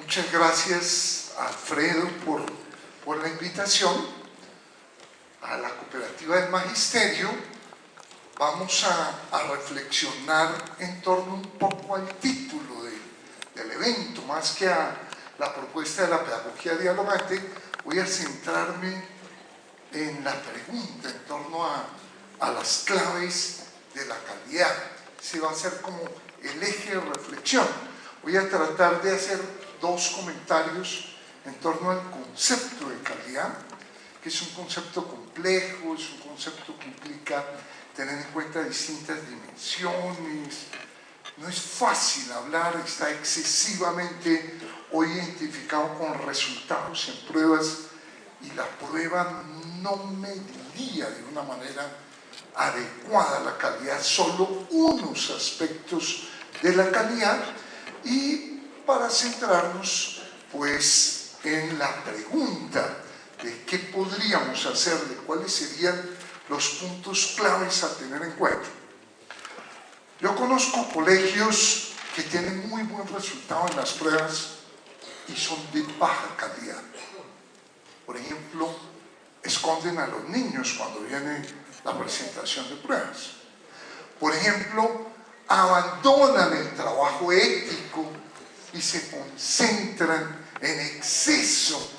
Muchas gracias, Alfredo, por la invitación a la Cooperativa del Magisterio. Vamos a reflexionar en torno un poco al título del evento, más que a la propuesta de la pedagogía dialogante. Voy a centrarme en la pregunta en torno a las claves de la calidad. Ese va a ser como el eje de reflexión. Voy a tratar de hacer dos comentarios en torno al concepto de calidad, que es un concepto complejo, es un concepto que implica tener en cuenta distintas dimensiones. No es fácil hablar, está excesivamente hoy identificado con resultados en pruebas, y la prueba no mediría de una manera adecuada la calidad, solo unos aspectos de la calidad. Y para centrarnos pues en la pregunta de qué podríamos hacer, de cuáles serían los puntos claves a tener en cuenta. Yo conozco colegios que tienen muy buen resultado en las pruebas y son de baja calidad. Por ejemplo, esconden a los niños cuando viene la presentación de pruebas. Por ejemplo, abandonan el trabajo ético y se concentran en exceso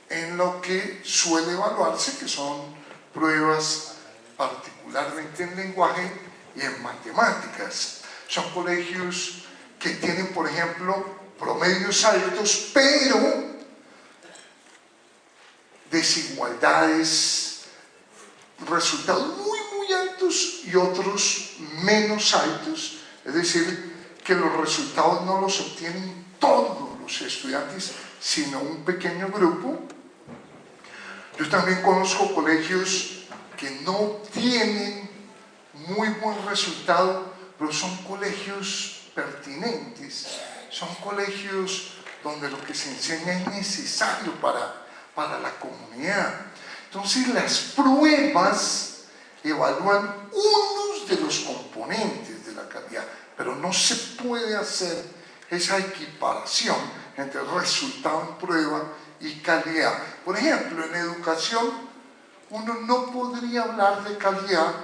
en lo que suele evaluarse, que son pruebas particularmente en lenguaje y en matemáticas. Son colegios que tienen, por ejemplo, promedios altos, pero desigualdades, resultados muy altos y otros menos altos, es decir, que los resultados no los obtienen todos los estudiantes, sino un pequeño grupo. Yo también conozco colegios que no tienen muy buen resultado, pero son colegios pertinentes, son colegios donde lo que se enseña es necesario para la comunidad. Entonces las pruebas evalúan unos de los componentes de la calidad, pero no se puede hacer esa equiparación entre resultado en prueba y calidad. Por ejemplo, en educación uno no podría hablar de calidad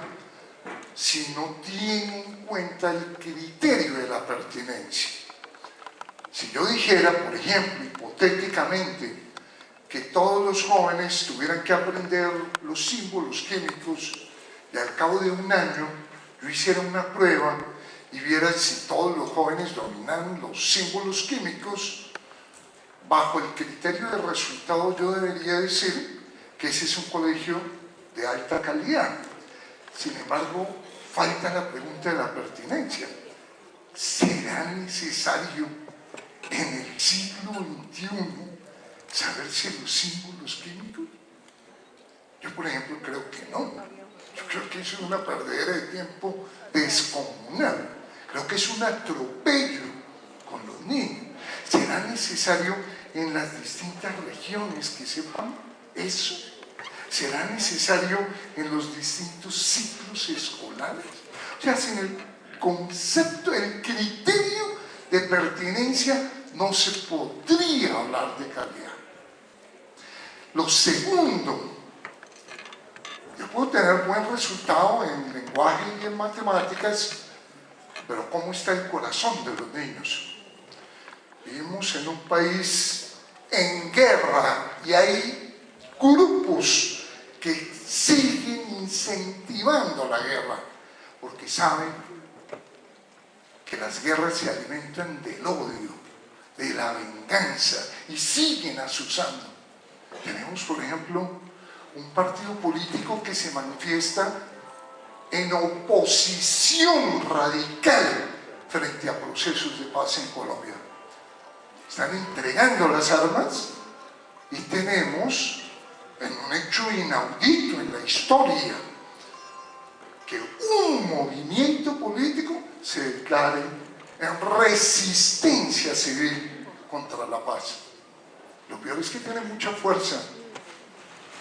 si no tiene en cuenta el criterio de la pertinencia. Si yo dijera, por ejemplo, hipotéticamente, que todos los jóvenes tuvieran que aprender los símbolos químicos y al cabo de un año yo hiciera una prueba y viera si todos los jóvenes dominan los símbolos químicos, bajo el criterio de resultado yo debería decir que ese es un colegio de alta calidad. Sin embargo, falta la pregunta de la pertinencia. ¿Será necesario en el siglo XXI saber si los símbolos químicos? Yo, por ejemplo, creo que no. Yo creo que eso es una perdedera de tiempo descomunal. Creo que es un atropello con los niños. ¿Será necesario en las distintas regiones que sepan eso? ¿Será necesario en los distintos ciclos escolares? O sea, sin el concepto, el criterio de pertinencia, no se podría hablar de calidad. Lo segundo, yo puedo tener buen resultado en lenguaje y en matemáticas, pero ¿cómo está el corazón de los niños? Vivimos en un país en guerra y hay grupos que siguen incentivando la guerra porque saben que las guerras se alimentan del odio, de la venganza, y siguen azuzando. Tenemos, por ejemplo, un partido político que se manifiesta en oposición radical frente a procesos de paz en Colombia. Están entregando las armas y tenemos, en un hecho inaudito en la historia, que un movimiento político se declare en resistencia civil contra la paz. Lo peor es que tiene mucha fuerza.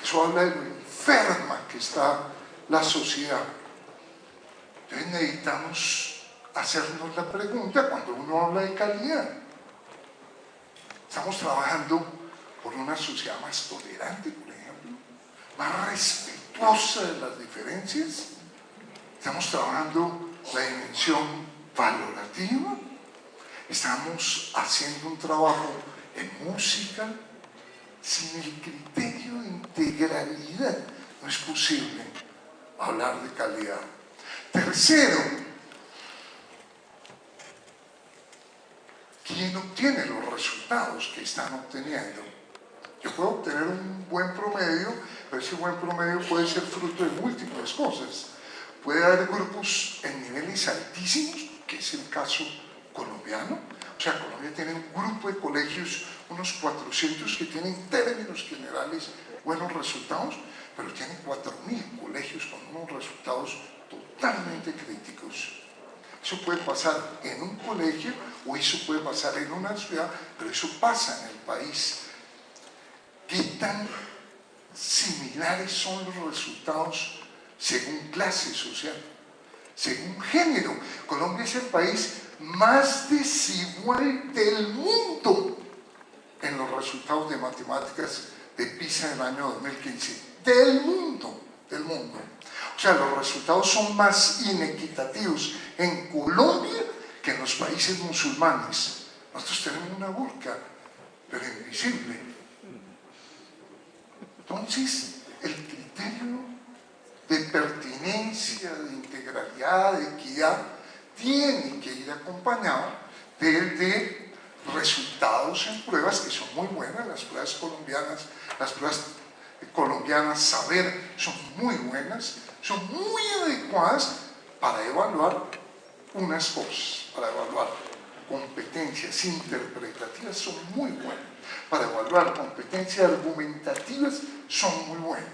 Eso habla de lo enferma que está la sociedad. Entonces necesitamos hacernos la pregunta cuando uno habla de calidad. Estamos trabajando por una sociedad más tolerante, por ejemplo, más respetuosa de las diferencias. Estamos trabajando la dimensión valorativa. Estamos haciendo un trabajo en música. Sin el criterio de integralidad no es posible hablar de calidad. Tercero, ¿quién obtiene los resultados que están obteniendo? Yo puedo obtener un buen promedio, pero ese buen promedio puede ser fruto de múltiples cosas. Puede haber grupos en niveles altísimos, que es el caso colombiano. O sea, Colombia tiene un grupo de colegios, unos 400, que tienen en términos generales buenos resultados, pero tienen 4.000 colegios con unos resultados totalmente críticos. Eso puede pasar en un colegio o eso puede pasar en una ciudad, pero eso pasa en el país. ¿Qué tan similares son los resultados según clase social, según género? Colombia es el país más desigual del mundo en los resultados de matemáticas de PISA del año 2015. Del mundo. O sea, los resultados son más inequitativos en Colombia que en los países musulmanes. Nosotros tenemos una burka, pero invisible. Entonces, el criterio de pertinencia, de integralidad, de equidad, tiene que ir acompañado de resultados en pruebas que son muy buenas. Las pruebas colombianas saber son muy buenas, son muy adecuadas para evaluar unas cosas, para evaluar competencias interpretativas son muy buenas, para evaluar competencias argumentativas son muy buenas,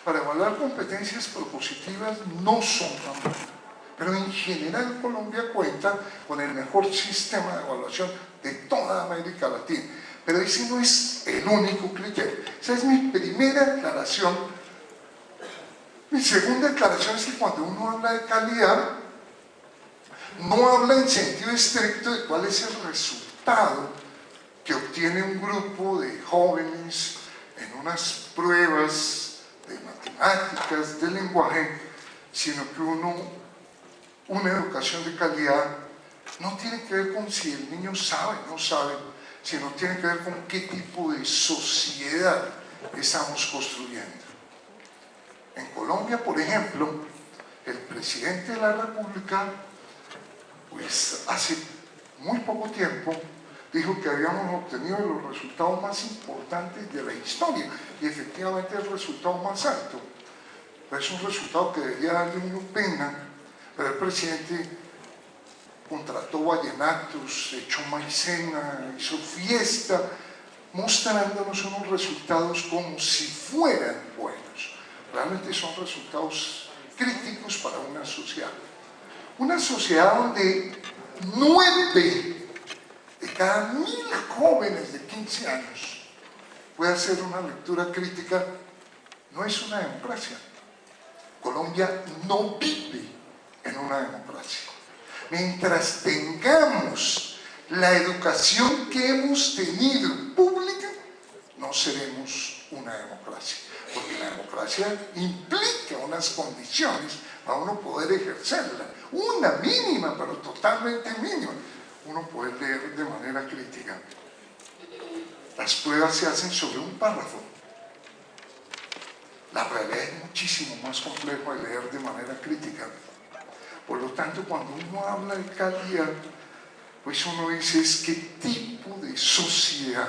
para evaluar competencias propositivas no son tan buenas. Pero en general Colombia cuenta con el mejor sistema de evaluación de toda América Latina. Pero ese no es el único criterio. Esa es mi primera aclaración. Mi segunda aclaración es que cuando uno habla de calidad, no habla en sentido estricto de cuál es el resultado que obtiene un grupo de jóvenes en unas pruebas de matemáticas, de lenguaje, sino que una educación de calidad no tiene que ver con si el niño sabe o no sabe, sino tiene que ver con qué tipo de sociedad estamos construyendo. En Colombia, por ejemplo, el presidente de la República, pues hace muy poco tiempo, dijo que habíamos obtenido los resultados más importantes de la historia, y efectivamente el resultado más alto. Pero es un resultado que debería darle uno pena. Pero el presidente contrató vallenatos, echó maicena, hizo fiesta, mostrándonos unos resultados como si fueran buenos. Realmente son resultados críticos para una sociedad. Una sociedad donde 9 de cada 1.000 jóvenes de 15 años puede hacer una lectura crítica, no es una democracia. Colombia no vive en una democracia. Mientras tengamos la educación que hemos tenido pública, no seremos una democracia, porque la democracia implica unas condiciones para uno poder ejercerla, una mínima, pero totalmente mínima, uno poder leer de manera crítica. Las pruebas se hacen sobre un párrafo. La realidad es muchísimo más complejo de leer de manera crítica. Por lo tanto, cuando uno habla de calidad, pues uno dice es qué tipo de sociedad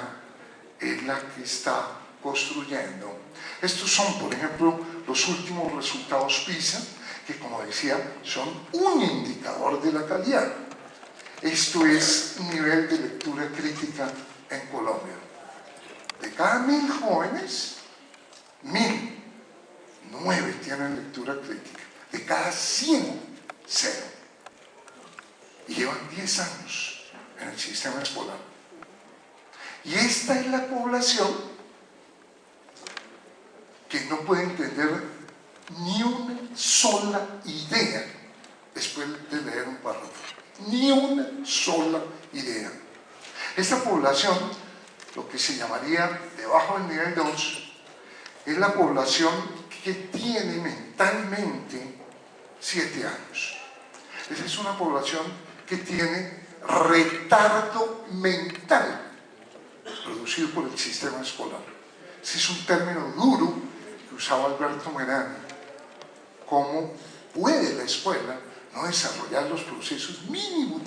es la que está construyendo. Estos son, por ejemplo, los últimos resultados PISA, que como decía, son un indicador de la calidad. Esto es nivel de lectura crítica en Colombia. De cada 1.000 jóvenes, 9 tienen lectura crítica. De cada 100, 0. Y llevan 10 años en el sistema escolar. Y esta es la población que no puede entender ni una sola idea después de leer un párrafo. Ni una sola idea. Esta población lo que se llamaría debajo del nivel 2, es la población que tiene mentalmente 7 años. Esa es una población que tiene retardo mental producido por el sistema escolar. Ese es un término duro que usaba Alberto Merani. ¿Cómo puede la escuela no desarrollar los procesos mínimos?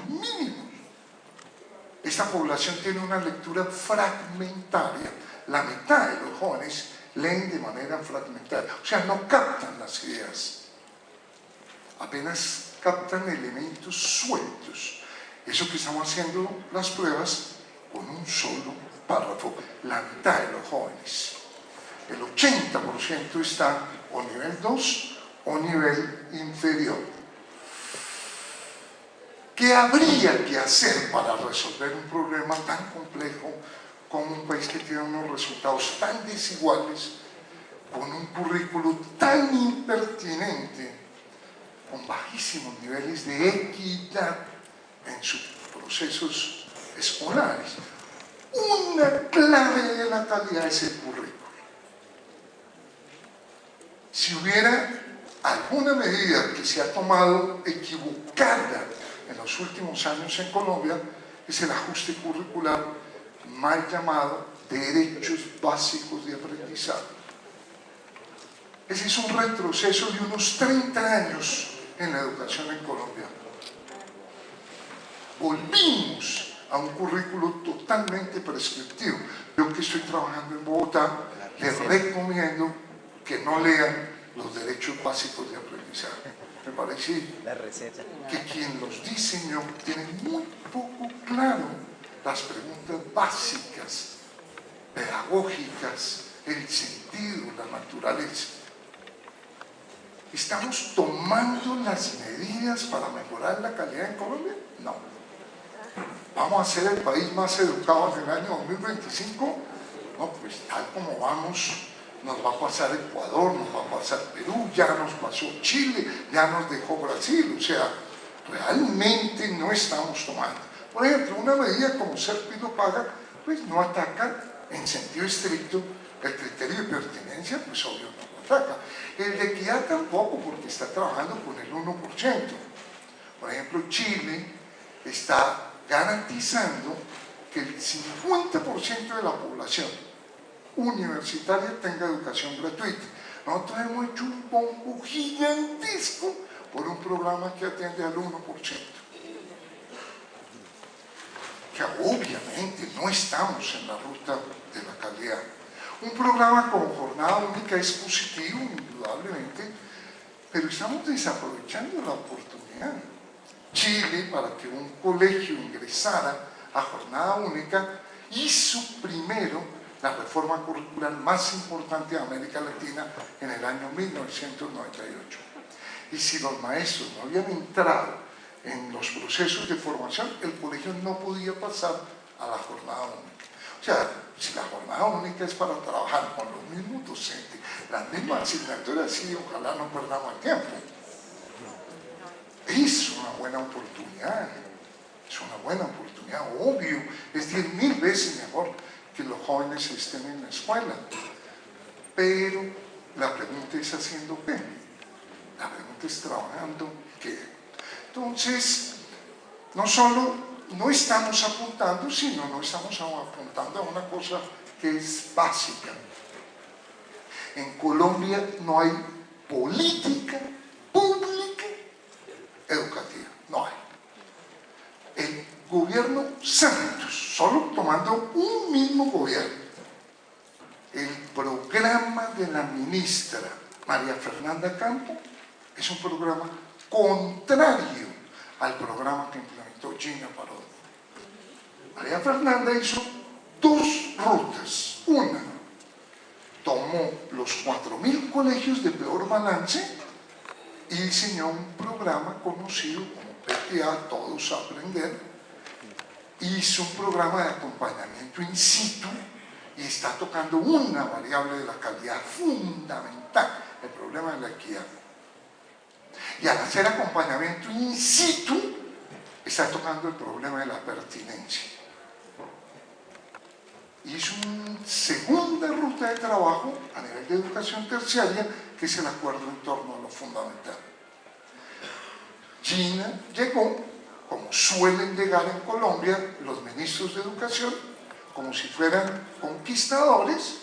Esta población tiene una lectura fragmentaria. La mitad de los jóvenes leen de manera fragmentaria, o sea, no captan las ideas, apenas captan elementos sueltos. Eso que estamos haciendo las pruebas con un solo párrafo, la mitad de los jóvenes. El 80% está o nivel 2 o nivel inferior. ¿Qué habría que hacer para resolver un problema tan complejo como un país que tiene unos resultados tan desiguales, con un currículo tan impertinente, con bajísimos niveles de equidad en sus procesos escolares? Una clave de la calidad es el currículo. Si hubiera alguna medida que se ha tomado equivocada en los últimos años en Colombia, es el ajuste curricular mal llamado derechos básicos de aprendizaje. Ese es un retroceso de unos 30 años en la educación en Colombia. Volvimos a un currículo totalmente prescriptivo. Yo que estoy trabajando en Bogotá, les recomiendo que no lean los derechos básicos de aprendizaje. Me parece que quien los diseñó tiene muy poco claro las preguntas básicas, pedagógicas, el sentido, la naturaleza. ¿Estamos tomando las medidas para mejorar la calidad en Colombia? No. ¿Vamos a ser el país más educado en el año 2025? No, pues tal como vamos, nos va a pasar Ecuador, nos va a pasar Perú, ya nos pasó Chile, ya nos dejó Brasil. O sea, realmente no estamos tomando. Por ejemplo, una medida como ser pido paga, pues no ataca en sentido estricto el criterio de pertinencia, pues obvio no lo ataca. El de equidad tampoco, porque está trabajando con el 1%. Por ejemplo, Chile está garantizando que el 50% de la población universitaria tenga educación gratuita. Nosotros hemos hecho un bombo gigantesco por un programa que atiende al 1%, que obviamente no estamos en la ruta de la calidad. Un programa como jornada única es positivo, indudablemente, pero estamos desaprovechando la oportunidad. Chile, para que un colegio ingresara a jornada única, hizo primero la reforma curricular más importante de América Latina en el año 1998. Y si los maestros no habían entrado en los procesos de formación, el colegio no podía pasar a la jornada única. O sea, si la jornada única es para trabajar con los mismos docentes, las mismas asignaturas, sí, ojalá no perdamos el tiempo. Es una buena oportunidad, es una buena oportunidad, obvio, es 10.000 veces mejor que los jóvenes estén en la escuela. Pero la pregunta es ¿haciendo qué? La pregunta es ¿trabajando qué? Entonces, no solo no estamos apuntando, sino no estamos apuntando a una cosa que es básica. En Colombia no hay política pública educativa, no hay. El gobierno Santos, solo tomando un mismo gobierno, el programa de la ministra María Fernanda Campo es un programa contrario al programa que implementó Gina Parodi. María Fernanda hizo dos rutas. Una, tomó los 4.000 colegios de peor balance y diseñó un programa conocido como PTA, Todos a Aprender. Hizo un programa de acompañamiento in situ y está tocando una variable de la calidad fundamental, el problema de la equidad. Y al hacer acompañamiento in situ, está tocando el problema de la pertinencia. Y hizo una segunda ruta de trabajo a nivel de educación terciaria, que es el acuerdo en torno a lo fundamental. Gina llegó, como suelen llegar en Colombia los ministros de educación, como si fueran conquistadores,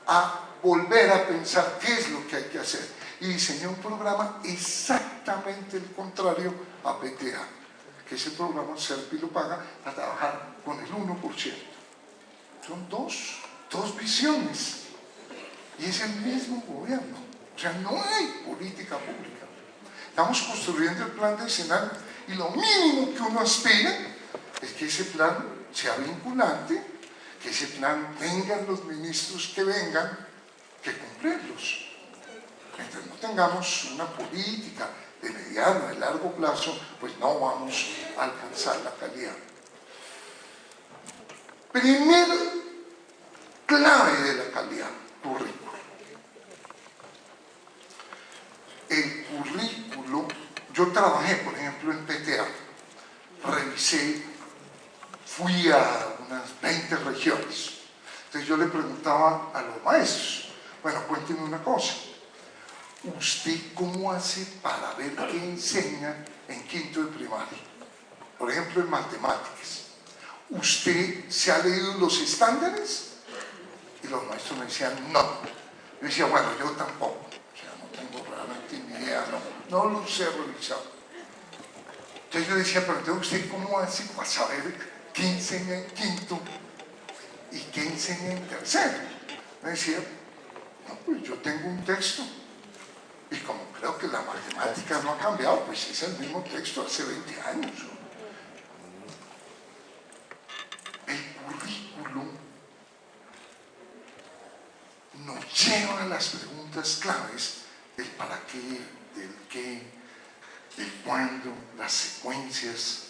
a volver a pensar qué es lo que hay que hacer, y diseñó un programa exactamente el contrario a PTA, que es el programa SERPI lo paga, a trabajar con el 1%. Son dos visiones, y es el mismo gobierno. O sea, no hay política pública. Estamos construyendo el plan decenal, y lo mínimo que uno aspira es que ese plan sea vinculante, que ese plan tengan los ministros que vengan que cumplirlos. Mientras no tengamos una política de mediano, de largo plazo, pues no vamos a alcanzar la calidad. Primera clave de la calidad, currículo. El currículo, yo trabajé, por ejemplo, en PTA, revisé, fui a unas 20 regiones. Entonces yo le preguntaba a los maestros, bueno, cuénteme una cosa, ¿usted cómo hace para ver qué enseña en quinto de primaria? Por ejemplo, en matemáticas. ¿Usted se ha leído los estándares? Y los maestros me decían, no. Yo decía, bueno, yo tampoco. O sea, no tengo realmente ni idea, no los he revisado. Entonces yo decía, pero entonces ¿usted cómo hace para saber qué enseña en quinto y qué enseña en tercero? Me decía, no, pues yo tengo un texto. Y como creo que la matemática no ha cambiado, pues es el mismo texto hace 20 años. El currículum nos lleva a las preguntas claves del para qué, del qué, del cuándo, las secuencias.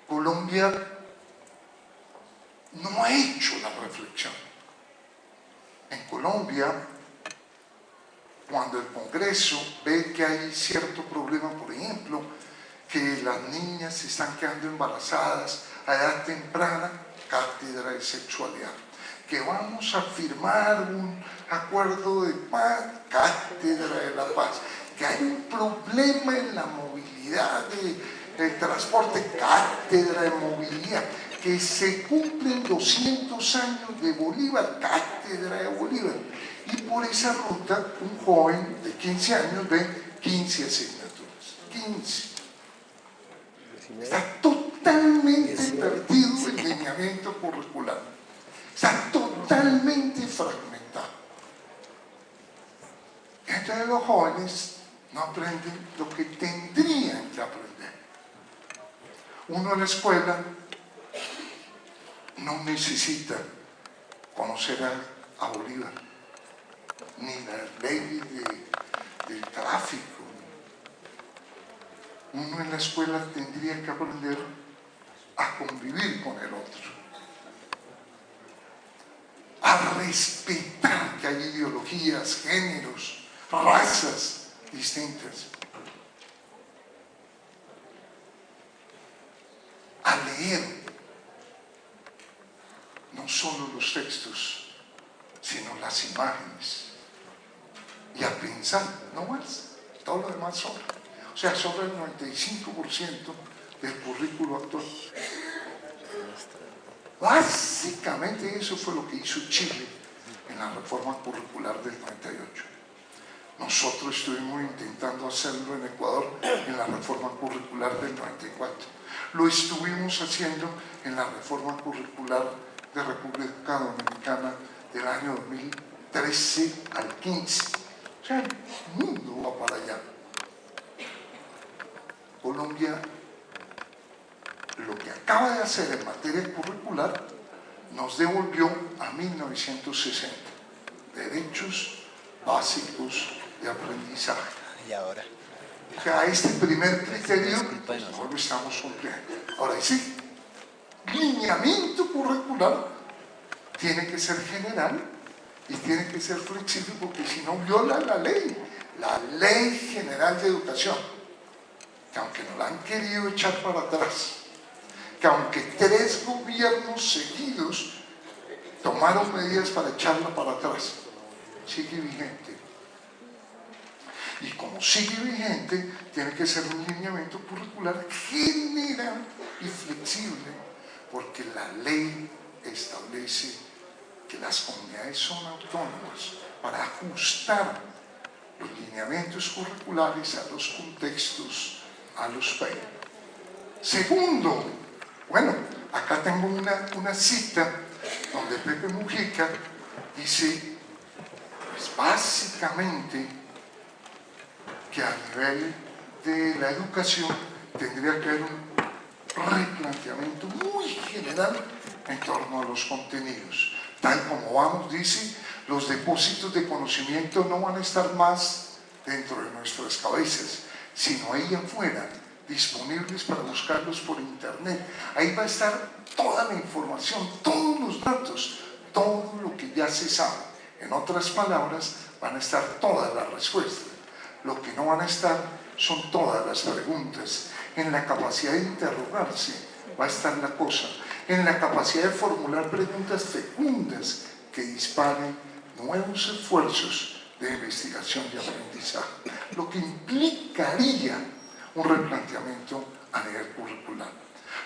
Colombia no ha hecho la reflexión. En Colombia, cuando el Congreso ve que hay cierto problema, por ejemplo, que las niñas se están quedando embarazadas a edad temprana, cátedra de sexualidad. Que vamos a firmar un acuerdo de paz, cátedra de la paz. Que hay un problema en la movilidad del transporte, cátedra de movilidad. Que se cumplen 200 años de Bolívar, cátedra de Bolívar. Y por esa ruta, un joven de 15 años ve 15 asignaturas. 15. Está totalmente perdido el lineamiento curricular. Está totalmente fragmentado. Entonces los jóvenes no aprenden lo que tendrían que aprender. Uno en la escuela no necesita conocer a Bolívar, ni las leyes del tráfico. Uno en la escuela tendría que aprender a convivir con el otro, a respetar que hay ideologías, géneros, razas distintas, a leer no solo los textos, sino las imágenes, y a pensar, no más, todo lo demás sobra. O sea, sobra el 95% del currículo actual. Básicamente eso fue lo que hizo Chile en la reforma curricular del 98. Nosotros estuvimos intentando hacerlo en Ecuador en la reforma curricular del 94. Lo estuvimos haciendo en la reforma curricular de República Dominicana del año 2013 al 15. O sea, el mundo va para allá. Colombia, lo que acaba de hacer en materia curricular, nos devolvió a 1960. Derechos básicos de aprendizaje. ¿Y ahora? O sea, este primer criterio no lo estamos cumpliendo. Ahora sí, lineamiento curricular tiene que ser general y tiene que ser flexible, porque si no viola la Ley General de Educación, que aunque nos la han querido echar para atrás, que aunque 3 gobiernos seguidos tomaron medidas para echarla para atrás, sigue vigente. Y como sigue vigente, tiene que ser un lineamiento curricular general y flexible, porque la ley establece que las comunidades son autónomas para ajustar los lineamientos curriculares a los contextos, a los países. Segundo, bueno, acá tengo una cita donde Pepe Mujica dice, pues básicamente, que a nivel de la educación tendría que haber un replanteamiento muy general en torno a los contenidos. Tal como vamos, dice, los depósitos de conocimiento no van a estar más dentro de nuestras cabezas, sino ahí afuera, disponibles para buscarlos por internet. Ahí va a estar toda la información, todos los datos, todo lo que ya se sabe. En otras palabras, van a estar todas las respuestas. Lo que no van a estar son todas las preguntas. En la capacidad de interrogarse va a estar la cosa. En la capacidad de formular preguntas fecundas que disparen nuevos esfuerzos de investigación y aprendizaje. Lo que implicaría un replanteamiento a nivel curricular.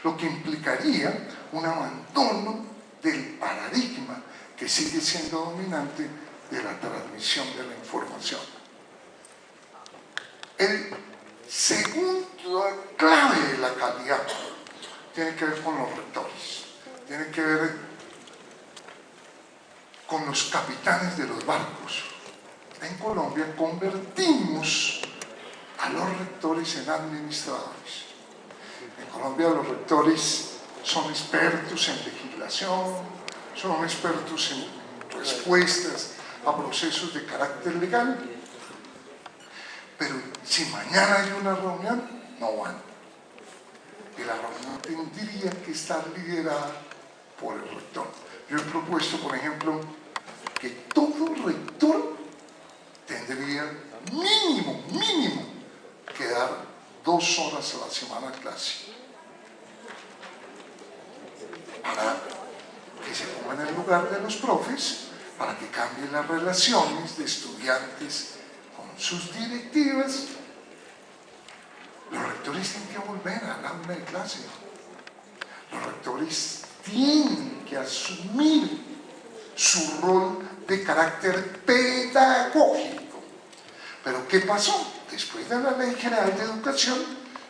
Lo que implicaría un abandono del paradigma que sigue siendo dominante de la transmisión de la información. El segundo clave de la calidad tiene que ver con los rectores, tiene que ver con los capitanes de los barcos. En Colombia convertimos a los rectores en administradores. En Colombia los rectores son expertos en legislación, son expertos en respuestas a procesos de carácter legal, pero si mañana hay una reunión, no van. Y la reunión tendría que estar liderada por el rector. Yo he propuesto, por ejemplo, que todo rector tendría mínimo que dar 2 horas a la semana a clase, para que se pongan en el lugar de los profes, para que cambien las relaciones de estudiantes con sus directivas. Los rectores tienen que volver al aula de clase. Los rectores tienen que asumir su rol de carácter pedagógico. Pero ¿qué pasó? Después de la Ley General de Educación,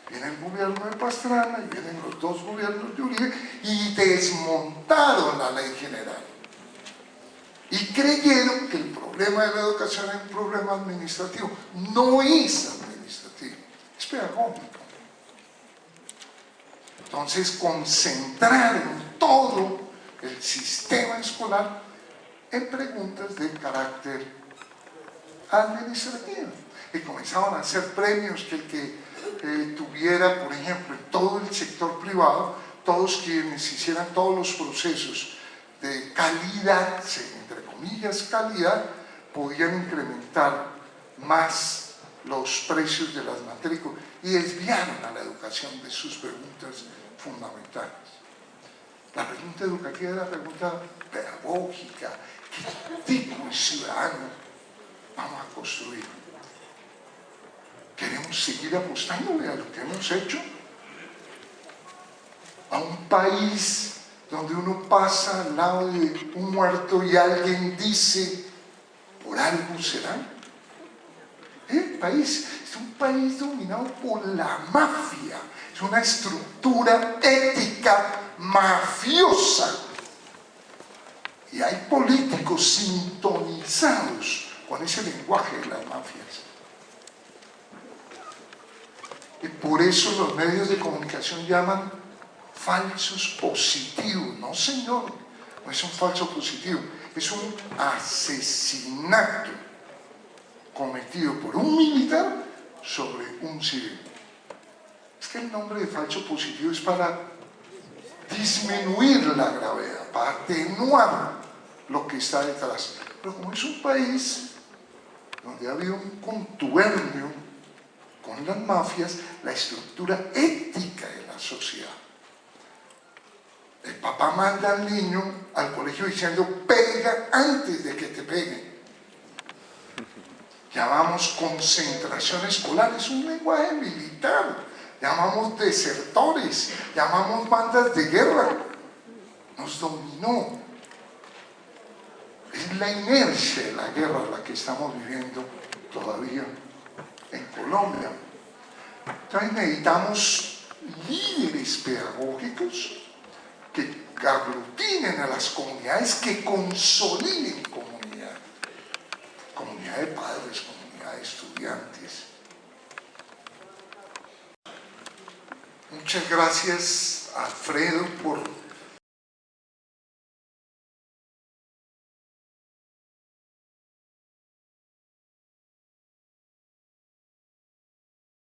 viene el gobierno de Pastrana y vienen los 2 gobiernos de Uribe y desmontaron la Ley General. Y creyeron que el problema de la educación es un problema administrativo. No es administrativo, es pedagógico. Entonces, concentraron todo el sistema escolar en preguntas de carácter administrativo. Y comenzaban a hacer premios que el que tuviera, por ejemplo, en todo el sector privado, todos quienes hicieran todos los procesos de calidad, entre comillas calidad, podían incrementar más los precios de las matrículas y desviaron a la educación de sus preguntas fundamentales. La pregunta educativa es la pregunta pedagógica. ¿Qué tipo de ciudadano vamos a construir? ¿Queremos seguir apostándole a lo que hemos hecho? A un país donde uno pasa al lado de un muerto y alguien dice, por algo será. El país es un país dominado por la mafia, es una estructura ética mafiosa. Y hay políticos sintonizados con ese lenguaje de las mafias. Y por eso los medios de comunicación llaman falsos positivos. No, señor, no es un falso positivo, es un asesinato cometido por un militar sobre un civil. Es que el nombre de falso positivo es para disminuir la gravedad, para atenuar lo que está detrás. Pero como es un país donde ha habido un contubernio con las mafias, la estructura ética de la sociedad El papá manda al niño al colegio diciendo, pega antes de que te peguen. Llamamos concentración escolar, es un lenguaje militar. Llamamos desertores, llamamos bandas de guerra. Nos dominó. Es la inercia de la guerra la que estamos viviendo todavía en Colombia. Entonces necesitamos líderes pedagógicos que aglutinen a las comunidades, que consoliden comunidad. Comunidad de padres, comunidad de estudiantes. Muchas gracias, Alfredo, por